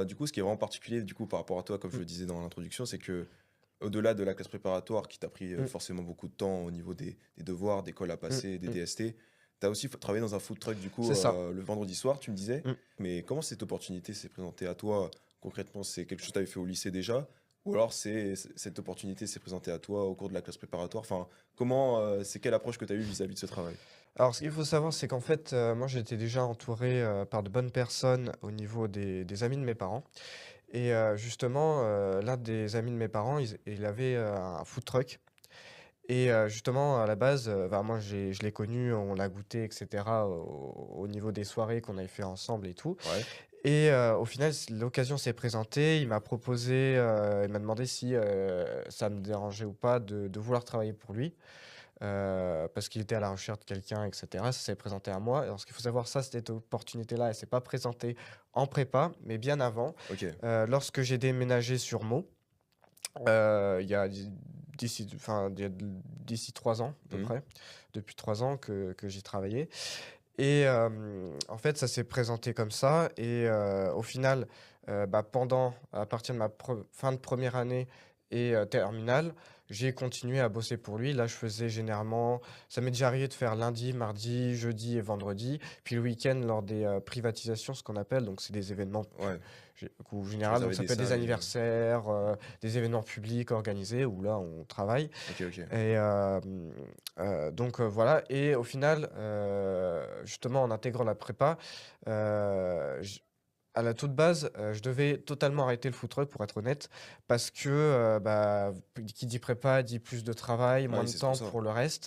Du coup, ce qui est vraiment particulier, du coup, par rapport à toi, comme je Mmh, le disais dans l'introduction, c'est que au delà de la classe préparatoire qui t'a pris, mmh, forcément beaucoup de temps au niveau des devoirs, des cols à mmh, passer, des mmh. DST, tu as aussi travaillé dans un food truck, du coup, C'est ça. le vendredi soir, tu me disais. Mmh. Mais comment cette opportunité s'est présentée à toi, concrètement? C'est quelque chose que tu avais fait au lycée déjà? Ou alors cette opportunité s'est présentée à toi au cours de la classe préparatoire? Enfin, comment, c'est quelle approche que tu as eue vis-à-vis de ce travail? Alors ce qu'il faut savoir, c'est qu'en fait, moi j'étais déjà entouré, par de bonnes personnes au niveau des amis de mes parents et justement, l'un des amis de mes parents, il avait, un food truck et justement à la base, bah, moi je l'ai connu, on l'a goûté et cetera au niveau des soirées qu'on avait fait ensemble et tout Ouais, et au final l'occasion s'est présentée. Il m'a proposé, il m'a demandé si, ça me dérangeait ou pas de vouloir travailler pour lui. Parce qu'il était à la recherche de quelqu'un et cetera. Ça s'est présenté à moi. Alors ce qu'il faut savoir, ça, cette opportunité-là, elle s'est pas présentée en prépa, mais bien avant. OK. Lorsque j'ai déménagé sur Meaux, il y a d'ici 3 ans à peu Mmh. près. Depuis 3 ans que j'y travaillais et en fait, ça s'est présenté comme ça et au final, bah, à partir de ma fin de première année et terminale, j'ai continué à bosser pour lui. Là, je faisais généralement ça m'est déjà arrivé de faire lundi, mardi, jeudi et vendredi. Puis le week-end lors des, privatisations, ce qu'on appelle, donc c'est des événements Ouais, général, tu donc réservais ça des peut être des salles et anniversaires, des événements publics organisés où là, on travaille OK, OK. et donc voilà et au final, justement en intégrant la prépa, j à la toute base, je devais totalement arrêter le food truck pour être honnête parce que, bah, qui dit prépa dit plus de travail, moins Ouais, de c'est pour temps ça. pour le reste